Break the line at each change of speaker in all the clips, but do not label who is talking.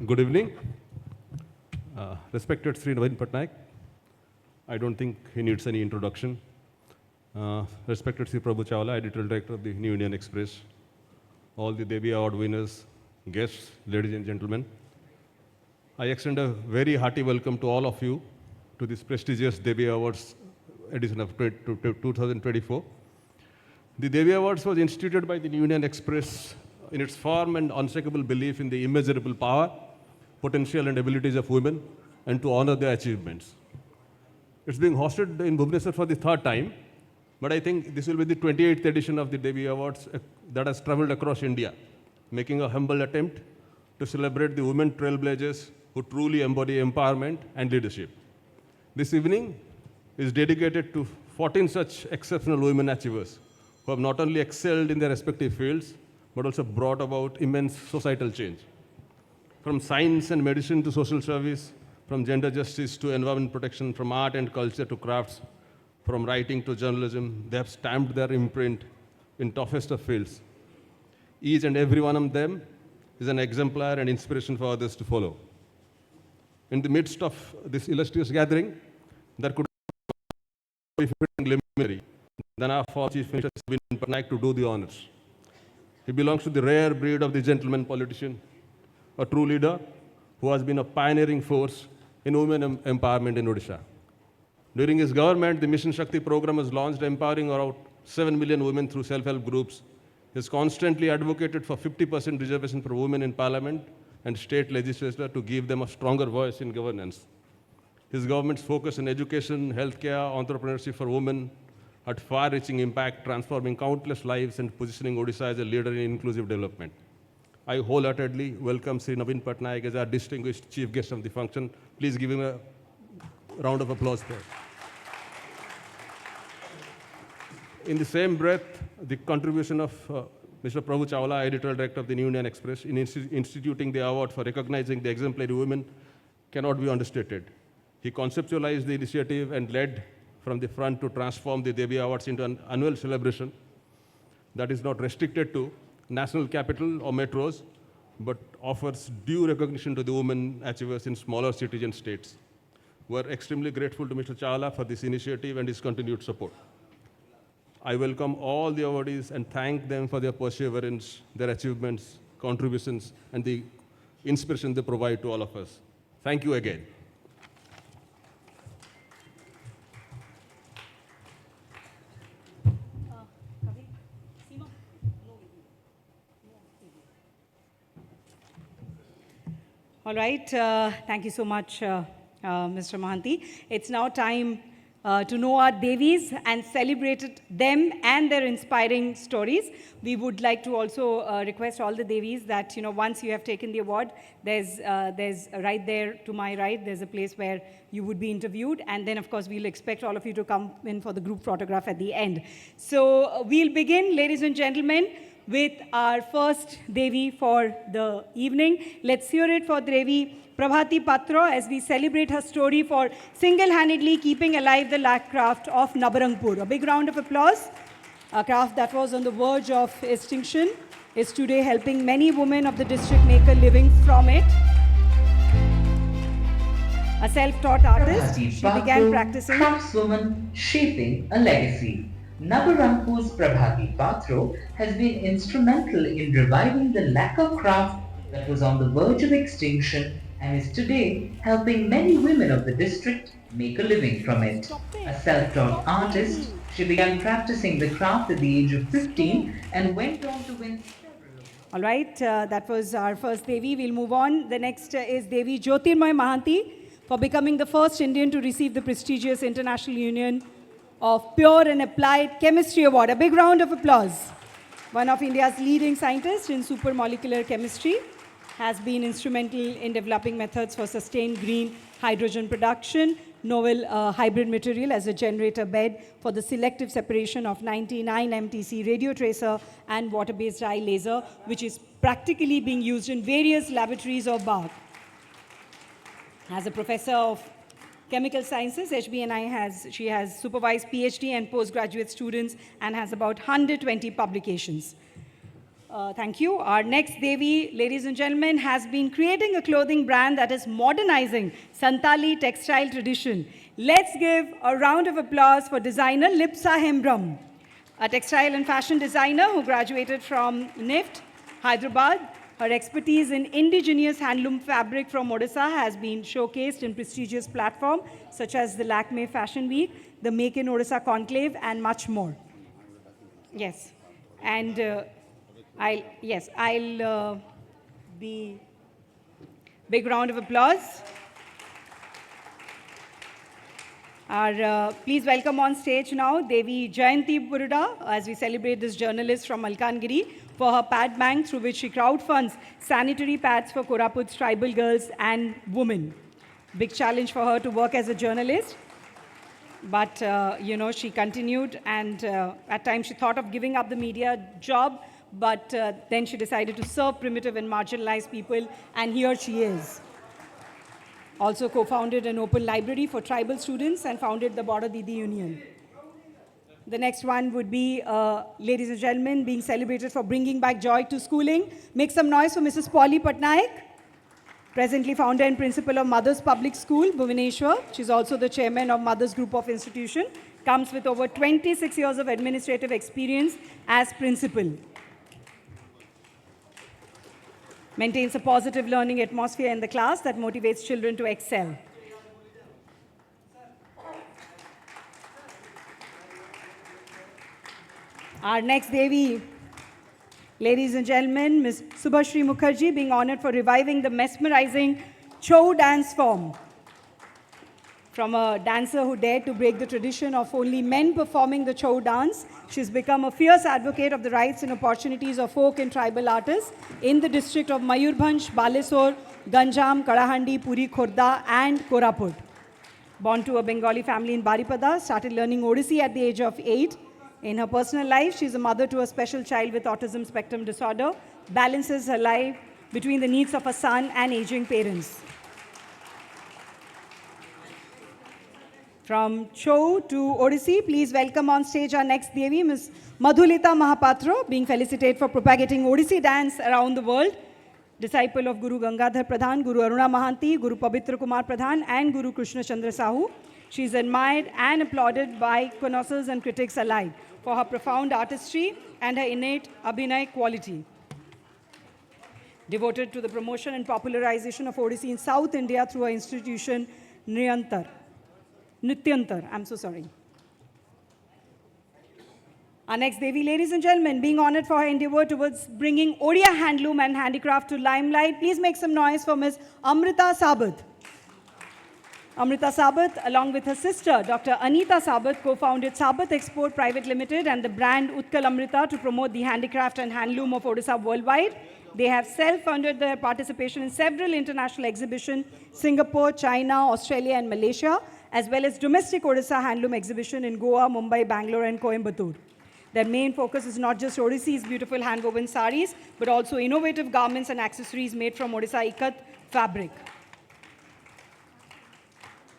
Good evening. Respected Sri Naveen Patnaik, I don't think he needs any introduction. Respected Sri Prabhu Chawla, Editorial Director of the New Indian Express, all the Devi Award winners, guests, ladies and gentlemen, I extend a very hearty welcome to all of you to this prestigious Devi Awards edition of 2024. The Devi Awards was instituted by the New Indian Express in its firm and unshakable belief in the immeasurable power, potential and abilities of women and to honor their achievements. It's being hosted in Bhubaneswar for the third time, but I think this will be the 28th edition of the Devi Awards that has traveled across India, making a humble attempt to celebrate the women trailblazers who truly embody empowerment and leadership. This evening is dedicated to 14 such exceptional women achievers who have not only excelled in their respective fields, but also brought about immense societal change. From science and medicine to social service, from gender justice to environment protection, from art and culture to crafts, from writing to journalism, they have stamped their imprint in toughest of fields. Each and every one of them is an exemplar and inspiration for others to follow. In the midst of this illustrious gathering, there could be fitting luminary than our former Chief Minister Naveen Patnaik to do the honors. He belongs to the rare breed of the gentleman politician, a true leader who has been a pioneering force in women empowerment in Odisha. During his government, the Mission Shakti program was launched, empowering around 7 million women through self-help groups. He has constantly advocated for 50% reservation for women in parliament and state legislature to give them a stronger voice in governance. His government's focus on education, healthcare, entrepreneurship for women had far-reaching impact, transforming countless lives and positioning Odisha as a leader in inclusive development. I wholeheartedly welcome Sri Naveen Patnaik as our distinguished chief guest of the function. Please give him a round of applause there. In the same breath, the contribution of Mr. Prabhu Chawla, Editorial Director of the New Indian Express, in instituting the award for recognizing the exemplary women cannot be understated. He conceptualized the initiative and led from the front to transform the Devi Awards into an annual celebration that is not restricted to national capital or metros, but offers due recognition to the women achievers in smaller cities and states. We're extremely grateful to Mr. Chawla for this initiative and his continued support. I welcome all the awardees and thank them for their perseverance, their achievements, contributions, and the inspiration they provide to all of us. Thank you again.
All right, thank you so much, Mr. Mohanty. It's now time to know our Devis and celebrate them and their inspiring stories. We would like to also request all the Devis that, once you have taken the award, there's right there to my right, there's a place where you would be interviewed. And then, of course, we'll expect all of you to come in for the group photograph at the end. So we'll begin, ladies and gentlemen, with our first Devi for the evening. Let's hear it for Devi Prabhati Patro as we celebrate her story for single-handedly keeping alive the lac craft of Nabarangpur. A big round of applause. A craft that was on the verge of extinction is today helping many women of the district make a living from it. A self-taught artist, she began practicing.
Craftswoman shaping a legacy. Nabarangpur's Prabhati Patro has been instrumental in reviving the lacquer craft that was on the verge of extinction and is today helping many women of the district make a living from it. A self-taught artist, she began practicing the craft at the age of 15 and went on to win several.
All right, that was our first Devi. We'll move on. The next is Devi Jyotirmoy Mohanty for becoming the first Indian to receive the prestigious International Union of Pure and Applied Chemistry Award. A big round of applause. One of India's leading scientists in supermolecular chemistry, has been instrumental in developing methods for sustained green hydrogen production, novel hybrid material as a generator bed for the selective separation of 99 MTC radio tracer and water-based dye laser, which is practically being used in various laboratories of BARC. As a professor of Chemical Sciences, HBNI she has supervised PhD and postgraduate students and has about 120 publications. Thank you. Our next Devi, ladies and gentlemen, has been creating a clothing brand that is modernizing Santali textile tradition. Let's give a round of applause for designer Lipsa Hembram, a textile and fashion designer who graduated from NIFT, Hyderabad. Her expertise in indigenous handloom fabric from Odisha has been showcased in prestigious platforms such as the Lakme Fashion Week, the Make in Odisha Conclave, and much more. Yes. And I'll be big round of applause. Please welcome on stage now Devi Jayanti Buruda as we celebrate this journalist from Malkangiri for her pad bank through which she crowdfunds sanitary pads for Koraput's tribal girls and women. Big challenge for her to work as a journalist. But, she continued and at times she thought of giving up the media job, but then she decided to serve primitive and marginalized people, and here she is. Also co-founded an open library for tribal students and founded the Border Didi Union. The next one would be, ladies and gentlemen, being celebrated for bringing back joy to schooling. Make some noise for Mrs. Polly Patnaik, presently founder and principal of Mothers Public School, Bhubaneswar. She's also the chairman of Mothers Group of Institution. Comes with over 26 years of administrative experience as principal. Maintains a positive learning atmosphere in the class that motivates children to excel. Our next Devi, ladies and gentlemen, Ms. Subhashri Mukherjee, being honored for reviving the mesmerizing Chou dance form. From a dancer who dared to break the tradition of only men performing the Chou dance, she's become a fierce advocate of the rights and opportunities of folk and tribal artists in the district of Mayurbhanj, Balesore, Ganjam, Kalahandi, Puri, Khorda, and Koraput. Born to a Bengali family in Baripada, started learning Odissi at the age of 8. In her personal life, she's a mother to a special child with autism spectrum disorder, balances her life between the needs of her son and aging parents. From Chou to Odissi, please welcome on stage our next Devi, Ms. Madhulita Mahapatro, being felicitated for propagating Odissi dance around the world. Disciple of Guru Gangadhar Pradhan, Guru Aruna Mahanti, Guru Pabitra Kumar Pradhan, and Guru Krishna Chandra Sahu. She is admired and applauded by connoisseurs and critics alike for her profound artistry and her innate Abhinay quality. Devoted to the promotion and popularization of Odissi in South India through her institution, Nityantar. I'm so sorry. Our next Devi, ladies and gentlemen, being honored for her endeavor towards bringing Odia handloom and handicraft to limelight. Please make some noise for Ms. Amrita Sabat. Amrita Sabat, along with her sister, Dr. Anita Sabat, co-founded Sabat Export Private Limited and the brand Utkal Amrita to promote the handicraft and handloom of Odisha worldwide. They have self-funded their participation in several international exhibitions, Singapore, China, Australia, and Malaysia, as well as domestic Odisha handloom exhibition in Goa, Mumbai, Bangalore, and Coimbatore. Their main focus is not just Odisse's beautiful hand-woven saris, but also innovative garments and accessories made from Odisha Ikat fabric.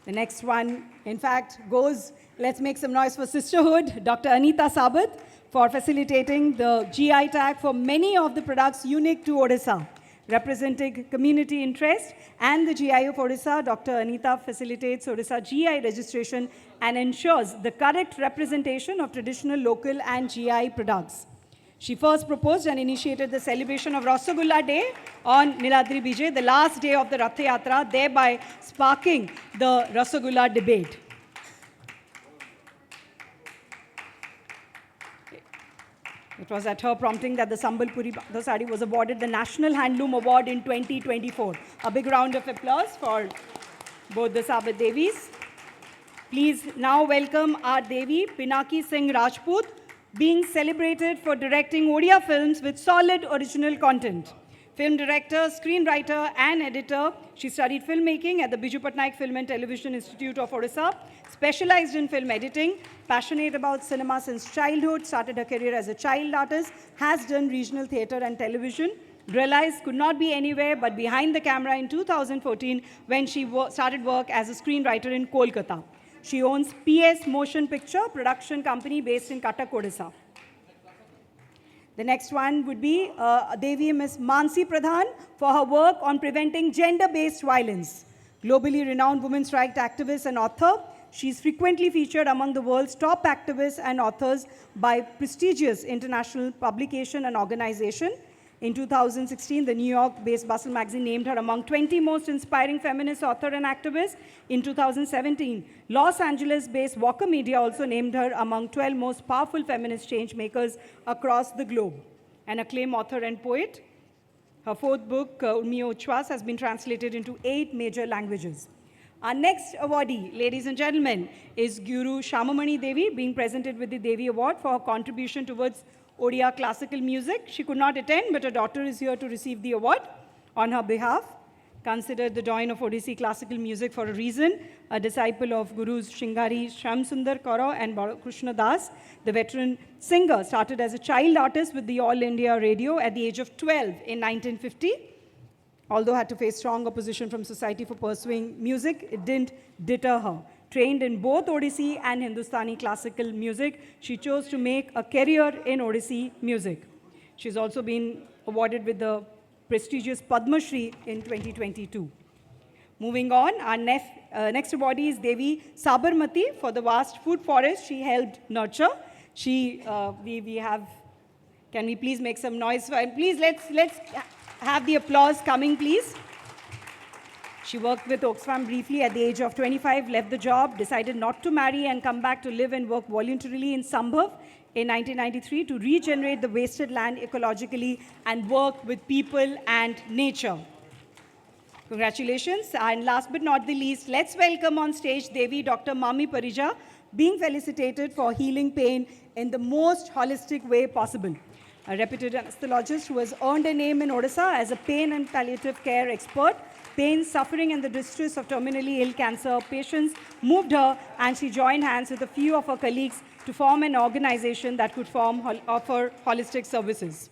The next one, in fact, goes, let's make some noise for sisterhood, Dr. Anita Sabat, for facilitating the GI tag for many of the products unique to Odisha. Representing community interest and the GI of Odisha, Dr. Anita facilitates Odisha GI registration and ensures the correct representation of traditional, local, and GI products. She first proposed and initiated the celebration of Rasagulla Day on Niladri Bijay, the last day of the Rath Yatra, thereby sparking the Rasagulla debate. It was at her prompting that the Sambalpuri Bhagda Sari was awarded the National Handloom Award in 2024. A big round of applause for both the Sabat Devis. Please now welcome our Devi, Pinaki Singh Rajput, being celebrated for directing Odia films with solid original content. Film director, screenwriter, and editor, she studied filmmaking at the Biju Patnaik Film and Television Institute of Odisha, specialized in film editing, passionate about cinema since childhood, started her career as a child artist, has done regional theatre and television, realized could not be anywhere but behind the camera in 2014 when she started work as a screenwriter in Kolkata. She owns PS Motion Picture production company based in Cuttack, Odisha. The next one would be Devi Ms. Mansi Pradhan for her work on preventing gender-based violence. Globally renowned women's rights activist and author, she is frequently featured among the world's top activists and authors by prestigious international publication and organization. In 2016, the New York-based Bustle magazine named her among 20 most inspiring feminist author and activists. In 2017, Los Angeles-based Walker Media also named her among 12 most powerful feminist change makers across the globe. An acclaimed author and poet, her fourth book, Urmiyo Uchwas, has been translated into 8 major languages. Our next awardee, ladies and gentlemen, is Guru Shamamani Devi, being presented with the Devi Award for her contribution towards Odia classical music. She could not attend, but her daughter is here to receive the award on her behalf. Considered the doyen of Odissi classical music for a reason, a disciple of Gurus Shingari Shyamsundar Kaur and Balakrishna Das, the veteran singer started as a child artist with the All India Radio at the age of 12 in 1950. Although had to face strong opposition from society for pursuing music, it didn't deter her. Trained in both Odissi and Hindustani classical music, she chose to make a career in Odissi music. She's also been awarded with the prestigious Padma Shri in 2022. Moving on, our next awardee is Devi Sabarmati for the vast food forest she helped nurture. We have, can we please make some noise? Please, let's have the applause coming, please. She worked with Oxfam briefly at the age of 25, left the job, decided not to marry and come back to live and work voluntarily in Sambhav in 1993 to regenerate the wasted land ecologically and work with people and nature. Congratulations. And last but not the least, let's welcome on stage Devi Dr. Mami Parija, being felicitated for healing pain in the most holistic way possible. A reputed anesthesiologist who has earned a name in Odisha as a pain and palliative care expert. Pain, suffering, and the distress of terminally ill cancer patients moved her, and she joined hands with a few of her colleagues to form an organization that could offer holistic services.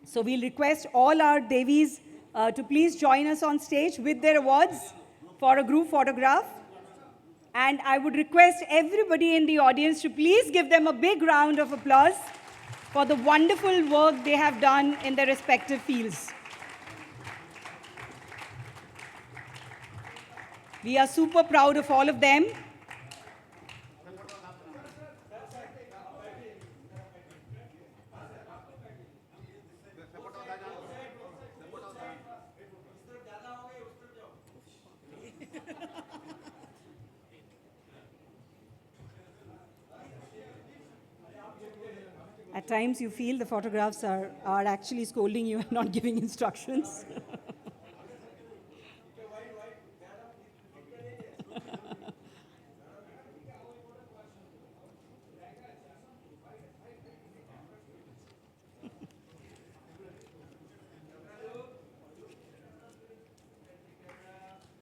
So we'll request all our Devis to please join us on stage with their awards for a group photograph. And I would request everybody in the audience to please give them a big round of applause for the wonderful work they have done in their respective fields. We are super proud of all of them. At times you feel the photographs are actually scolding you and not giving instructions.